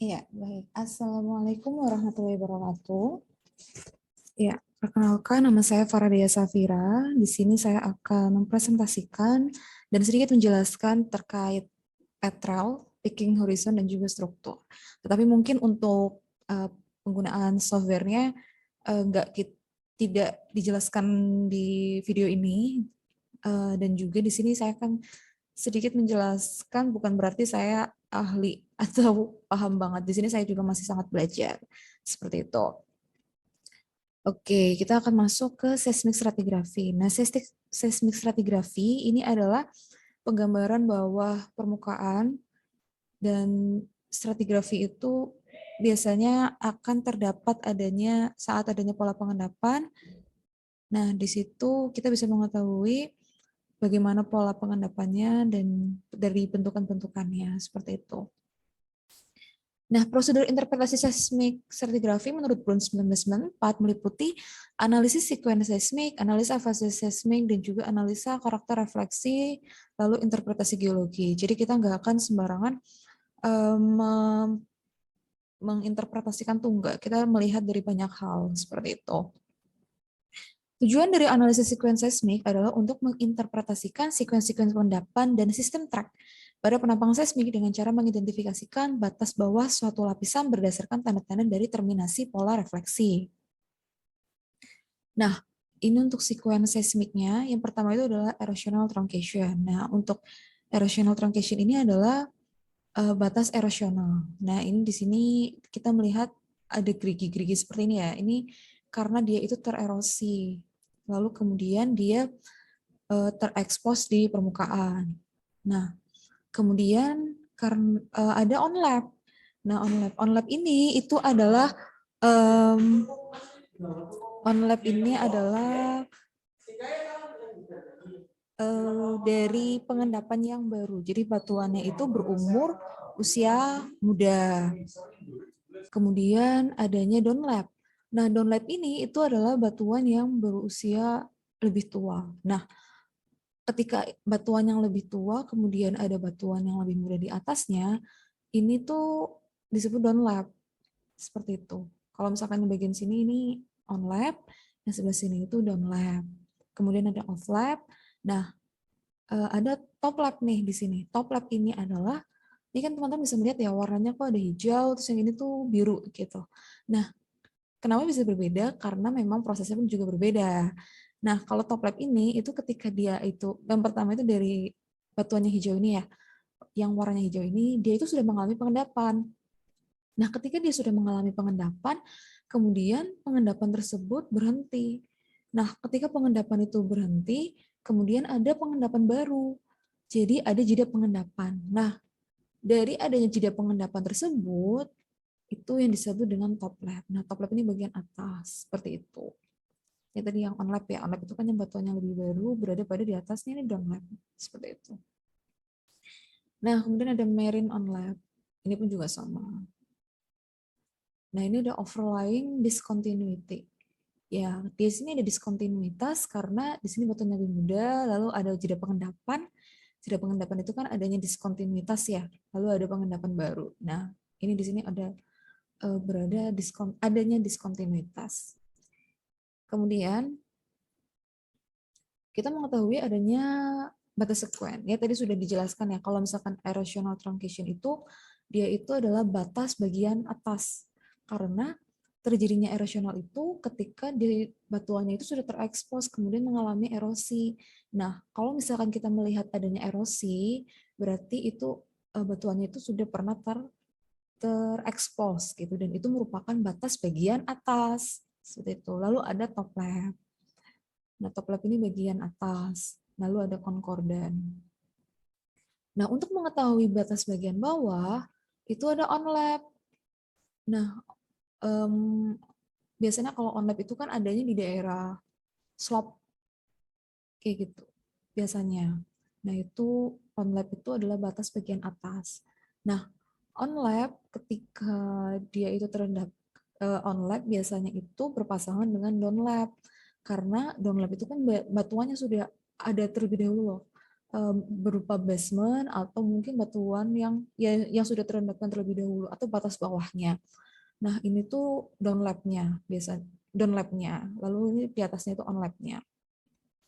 Iya, baik. Assalamualaikum warahmatullahi wabarakatuh. Ya, perkenalkan nama saya Faradia Safira. Di sini saya akan mempresentasikan dan sedikit menjelaskan terkait petrel, picking horizon, dan juga struktur. Tetapi mungkin untuk penggunaan softwarenya nggak tidak dijelaskan di video ini. Dan juga di sini saya akan sedikit menjelaskan, bukan berarti saya ahli atau paham banget. Di sini saya juga masih sangat belajar. Seperti itu. Oke, kita akan masuk ke seismic stratigraphy. Nah, seismic stratigraphy ini adalah penggambaran bawah permukaan, dan stratigraphy itu biasanya akan terdapat saat adanya pola pengendapan. Nah, di situ kita bisa mengetahui bagaimana pola pengendapannya dan dari bentukan-bentukannya, seperti itu. Nah, prosedur interpretasi seismik stratigraphy menurut Brun 1994 meliputi analisis sekuens seismik, analisa fase seismik, dan juga analisa karakter refleksi, lalu interpretasi geologi. Jadi kita nggak akan sembarangan menginterpretasikan tunggal, kita melihat dari banyak hal seperti itu. Tujuan dari analisis sekuens seismik adalah untuk menginterpretasikan sekuens-sekuens pengendapan dan sistem track pada penampang seismik dengan cara mengidentifikasikan batas bawah suatu lapisan berdasarkan tanda-tanda dari terminasi pola refleksi. Nah, ini untuk sekuens seismiknya. Yang pertama itu adalah erosional truncation. Nah, untuk erosional truncation ini adalah batas erosional. Nah, ini di sini kita melihat ada gerigi-gerigi seperti ini ya. Ini karena dia itu tererosi. Lalu kemudian dia terekspos di permukaan. Nah, kemudian karena ada onlap. Nah, onlap ini itu adalah um, onlap ini adalah dari pengendapan yang baru. Jadi batuannya itu berumur usia muda. Kemudian adanya downlap. Nah, downlap ini itu adalah batuan yang berusia lebih tua. Nah, ketika batuan yang lebih tua, kemudian ada batuan yang lebih muda di atasnya, ini tuh disebut downlap. Seperti itu. Kalau misalkan di bagian sini ini onlap, yang sebelah sini itu downlap. Kemudian ada offlap. Nah, ada toplap nih di sini. Toplap ini adalah, ini kan teman-teman bisa melihat ya warnanya kok ada hijau, terus yang ini tuh biru gitu. Nah, kenapa bisa berbeda? Karena memang prosesnya pun juga berbeda. Nah, kalau top lab ini itu ketika dia itu yang pertama itu dari batuannya hijau ini ya, yang warnanya hijau ini dia itu sudah mengalami pengendapan. Nah, ketika dia sudah mengalami pengendapan, kemudian pengendapan tersebut berhenti. Nah, ketika pengendapan itu berhenti, kemudian ada pengendapan baru. Jadi ada jeda pengendapan. Nah, dari adanya jeda pengendapan tersebut, itu yang disebut dengan top lab. Nah, top lab ini bagian atas, seperti itu. Ya tadi yang on lab ya, on lab itu kan yang batuan yang lebih baru berada pada di atasnya, ini down lab, seperti itu. Nah, kemudian ada marine on lab, ini pun juga sama. Nah, ini ada overlying discontinuity. Ya, di sini ada diskontinuitas karena di sini batuannya lebih muda, lalu ada jeda pengendapan. Jeda pengendapan itu kan adanya diskontinuitas ya, lalu ada pengendapan baru. Nah, ini di sini ada adanya diskontinuitas. Kemudian kita mengetahui adanya batas sekuen. Ya tadi sudah dijelaskan ya, kalau misalkan erosional truncation itu dia itu adalah batas bagian atas. Karena terjadinya erosional itu ketika di batuannya itu sudah terekspos kemudian mengalami erosi. Nah, kalau misalkan kita melihat adanya erosi, berarti itu batuannya itu sudah pernah terekspos gitu, dan itu merupakan batas bagian atas seperti itu. Lalu ada top lap. Nah, top lap ini bagian atas. Lalu ada konkordan. Nah, untuk mengetahui batas bagian bawah itu ada on lap. Nah, biasanya kalau on lap itu kan adanya di daerah slope kayak gitu biasanya. Nah, itu on lap itu adalah batas bagian atas. Nah, on lap ketika dia itu terendap on lap biasanya itu berpasangan dengan down lap. Karena down lap itu kan batuannya sudah ada terlebih dahulu loh. berupa basement atau mungkin batuan yang sudah terendapkan terlebih dahulu atau batas bawahnya. Nah, ini tuh downlap-nya biasa downlap-nya. Lalu ini di atasnya itu onlap-nya.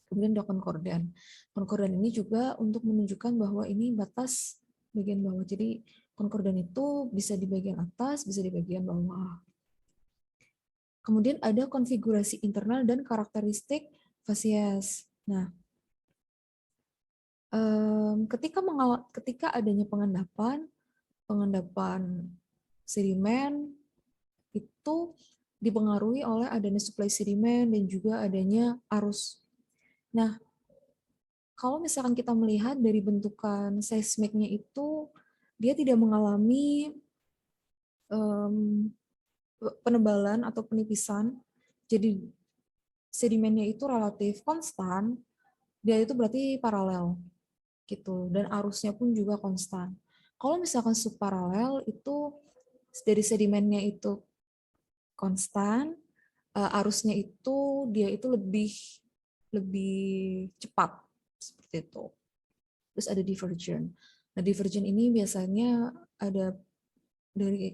Kemudian ada konkordan. Konkordan ini juga untuk menunjukkan bahwa ini batas bagian bawah. Jadi konkordan itu bisa di bagian atas, bisa di bagian bawah. Kemudian ada konfigurasi internal dan karakteristik fasies. Nah, ketika adanya pengendapan sedimen itu dipengaruhi oleh adanya suplai sedimen dan juga adanya arus. Nah, kalau misalkan kita melihat dari bentukan seismiknya itu, dia tidak mengalami penebalan atau penipisan, jadi sedimennya itu relatif konstan, dia itu berarti paralel gitu, dan arusnya pun juga konstan. Kalau misalkan subparalel itu dari sedimennya itu konstan, arusnya itu dia itu lebih cepat seperti itu. Terus ada divergent. Nah, divergent ini biasanya ada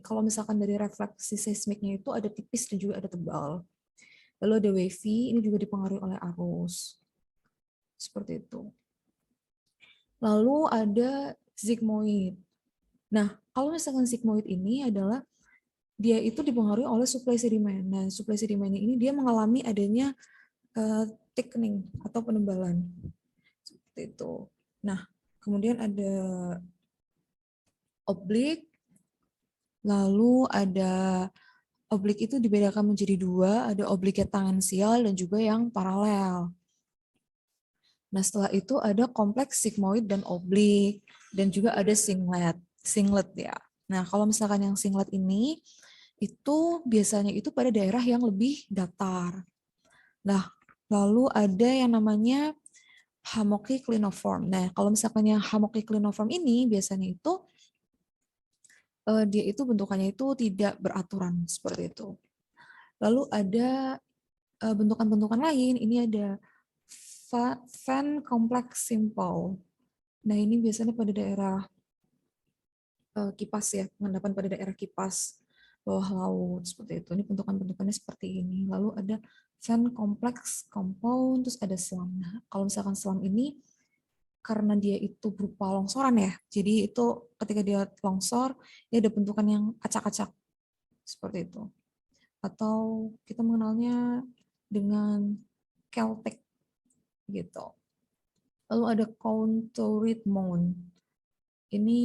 kalau misalkan dari refleksi seismiknya itu ada tipis dan juga ada tebal. Lalu ada wavy, ini juga dipengaruhi oleh arus. Seperti itu. Lalu ada sigmoid. Nah, kalau misalkan sigmoid ini adalah dia itu dipengaruhi oleh suplai sedimen. Nah, suplai sedimennya ini dia mengalami adanya thickening atau penebalan. Seperti itu. Nah, kemudian ada oblik, lalu ada oblik itu dibedakan menjadi dua, ada obliknya tangensial dan juga yang paralel. Nah, setelah itu ada kompleks sigmoid dan oblik, dan juga ada singlet ya. Nah, kalau misalkan yang singlet ini, itu biasanya itu pada daerah yang lebih datar. Nah, lalu ada yang namanya hamokycliniform. Nah, kalau misalkan yang hamokycliniform ini biasanya itu dia itu bentukannya itu tidak beraturan seperti itu. Lalu ada bentukan-bentukan lain, ini ada Van Complex Simple. Nah, ini biasanya pada daerah kipas ya, pengendapan pada daerah kipas bawah laut seperti itu. Ini bentukan-bentukannya seperti ini. Lalu ada Van Complex Compound, terus ada selam. Nah, kalau misalkan selam ini karena dia itu berupa longsoran ya, jadi itu ketika dia longsor, dia ada bentukan yang acak-acak seperti itu. Atau kita mengenalnya dengan Celtic gitu. Lalu ada contoured mound. Ini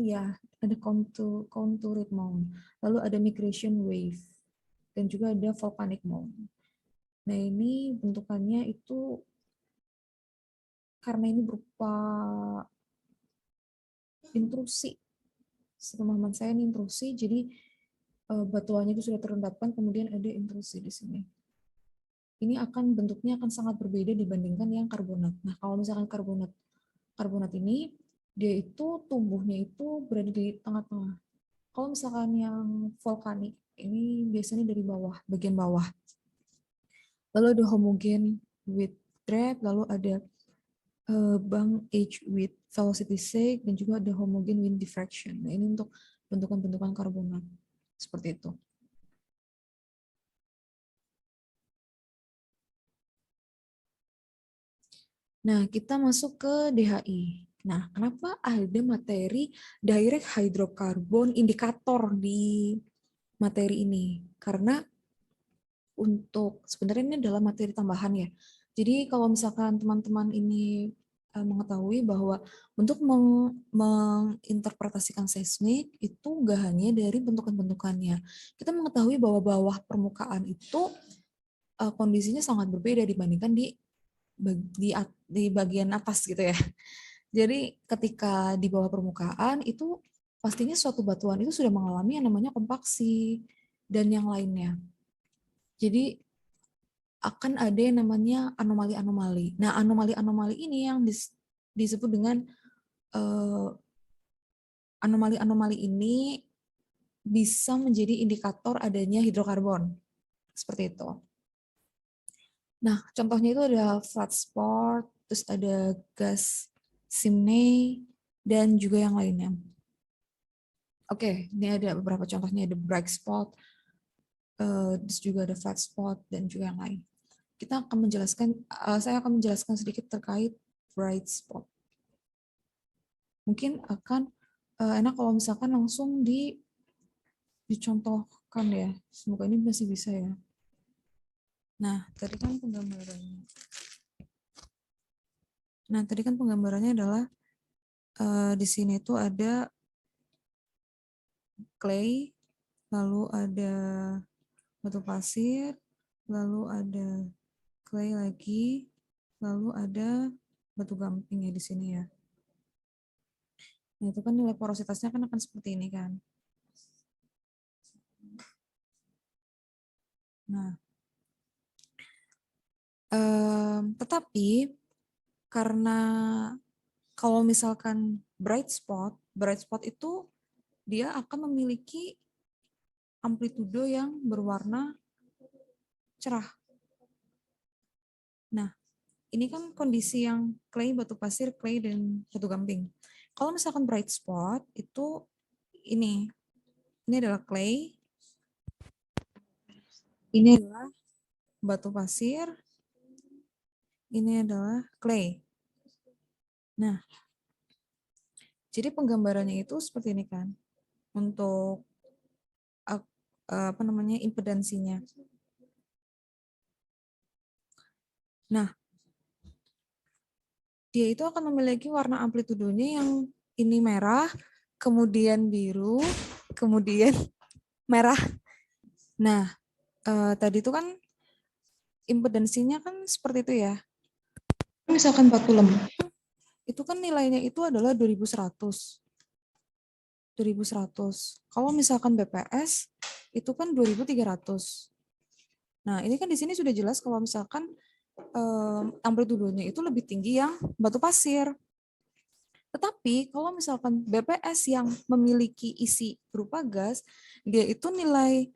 ya ada contoured mound. Lalu ada migration wave dan juga ada volcanic mound. Nah, ini bentukannya itu karena ini berupa intrusi. Sepemahaman saya ini intrusi, jadi batuannya itu sudah terendapkan, kemudian ada intrusi di sini. Ini bentuknya akan sangat berbeda dibandingkan yang karbonat. Nah, kalau misalkan karbonat ini dia itu tumbuhnya itu berada di tengah-tengah. Kalau misalkan yang vulkanik ini biasanya dari bawah, bagian bawah. Lalu ada homogen with drag, lalu ada bank age with velocity sake, dan juga ada homogen with diffraction. Nah, ini untuk bentukan-bentukan karbonat. Seperti itu. Nah, kita masuk ke DHI. Nah, kenapa ada materi direct hydrocarbon indikator di materi ini? Karena sebenarnya ini adalah materi tambahan ya. Jadi kalau misalkan teman-teman ini mengetahui bahwa untuk menginterpretasikan seismik itu nggak hanya dari bentukan-bentukannya. Kita mengetahui bahwa bawah permukaan itu kondisinya sangat berbeda dibandingkan di bagian atas gitu ya. Jadi ketika di bawah permukaan itu pastinya suatu batuan itu sudah mengalami yang namanya kompaksi dan yang lainnya. Jadi akan ada yang namanya anomali-anomali. Nah, anomali-anomali ini yang disebut dengan anomali-anomali ini bisa menjadi indikator adanya hidrokarbon. Seperti itu. Nah, contohnya itu ada flat spot, terus ada gas chimney, dan juga yang lainnya. Oke, ini ada beberapa contohnya, ada bright spot, terus juga ada flat spot, dan juga yang lain. Kita akan menjelaskan, saya akan menjelaskan sedikit terkait bright spot. Mungkin akan enak kalau misalkan langsung dicontohkan ya. Semoga ini masih bisa ya. Nah, tadi kan penggambarannya. Nah, tadi kan penggambarannya adalah di sini tuh ada clay, lalu ada batu pasir, lalu ada clay lagi, lalu ada batu gamping ya di sini ya. Nah, itu kan nilai porositasnya kan akan seperti ini kan. Nah, tetapi karena kalau misalkan bright spot itu dia akan memiliki amplitudo yang berwarna cerah. Nah, ini kan kondisi yang clay, batu pasir, clay, dan batu gamping. Kalau misalkan bright spot itu ini adalah clay, ini adalah batu pasir, ini adalah clay. Nah, jadi penggambarannya itu seperti ini kan, untuk apa namanya impedansinya. Nah, dia itu akan memiliki warna amplitudonya yang ini merah, kemudian biru, kemudian merah. Nah, tadi itu kan impedansinya kan seperti itu ya. Misalkan 40 itu kan nilainya itu adalah 2100. 2100. Kalau misalkan BPS itu kan 2300. Nah, ini kan di sini sudah jelas kalau misalkan amplitudonya itu lebih tinggi yang batu pasir. Tetapi kalau misalkan BPS yang memiliki isi berupa gas, dia itu nilai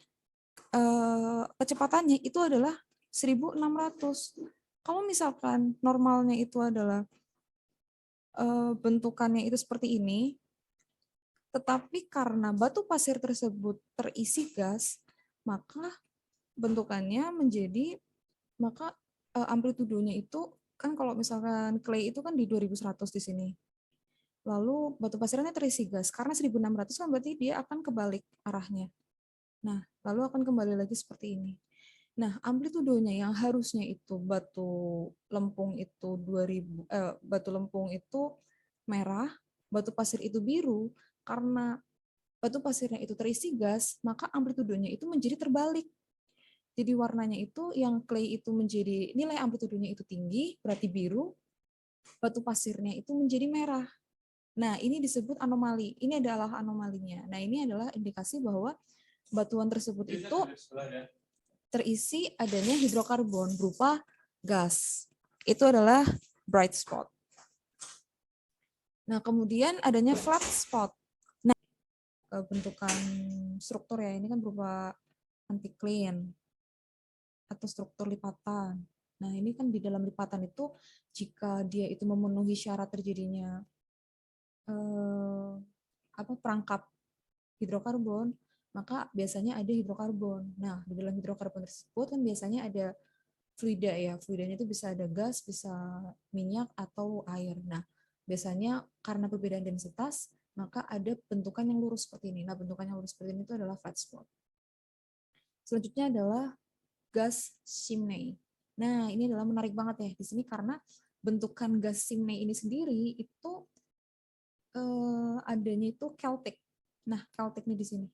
kecepatannya itu adalah 1600. Kalau misalkan normalnya itu adalah bentukannya itu seperti ini, tetapi karena batu pasir tersebut terisi gas, maka bentukannya menjadi, maka amplitudonya itu kan kalau misalkan clay itu kan di 2100 di sini. Lalu batu pasirnya terisi gas. Karena 1600 kan berarti dia akan kebalik arahnya. Nah, lalu akan kembali lagi seperti ini. Nah, amplitudonya yang harusnya itu batu lempung itu 2000 batu lempung itu merah, batu pasir itu biru, karena batu pasirnya itu terisi gas, maka amplitudonya itu menjadi terbalik. Jadi warnanya itu yang clay itu menjadi nilai amplitudonya itu tinggi, berarti biru, batu pasirnya itu menjadi merah. Nah, ini disebut anomali. Ini adalah anomalinya. Nah, ini adalah indikasi bahwa batuan tersebut itu terisi adanya hidrokarbon berupa gas. Itu adalah bright spot. Nah, kemudian adanya flat spot. Nah, bentukan struktur ya, ini kan berupa anticline atau struktur lipatan. Nah, ini kan di dalam lipatan itu jika dia itu memenuhi syarat terjadinya perangkap hidrokarbon, maka biasanya ada hidrokarbon. Nah, di dalam hidrokarbon tersebut kan biasanya ada fluida ya. Fluidanya itu bisa ada gas, bisa minyak atau air. Nah, biasanya karena perbedaan densitas, maka ada bentukan yang lurus seperti ini. Nah, bentukan yang lurus seperti ini itu adalah flat spot. Selanjutnya adalah gas chimney. Nah, ini adalah menarik banget ya di sini karena bentukan gas chimney ini sendiri itu adanya itu Celtic. Nah, Celtic nih di sini.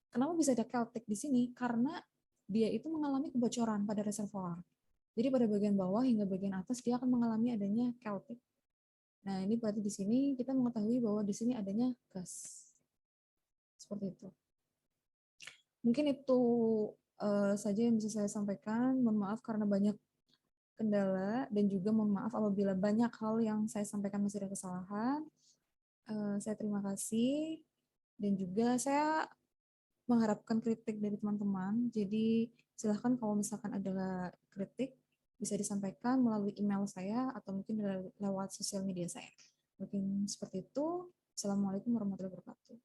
Kenapa bisa ada Celtic di sini? Karena dia itu mengalami kebocoran pada reservoir. Jadi pada bagian bawah hingga bagian atas dia akan mengalami adanya Celtic. Nah, ini berarti di sini kita mengetahui bahwa di sini adanya gas. Seperti itu. Mungkin itu saja yang bisa saya sampaikan. Mohon maaf karena banyak kendala dan juga mohon maaf apabila banyak hal yang saya sampaikan masih ada kesalahan. Saya terima kasih dan juga saya mengharapkan kritik dari teman-teman. Jadi silahkan kalau misalkan ada kritik bisa disampaikan melalui email saya atau mungkin lewat sosial media saya. Mungkin seperti itu. Assalamualaikum warahmatullahi wabarakatuh.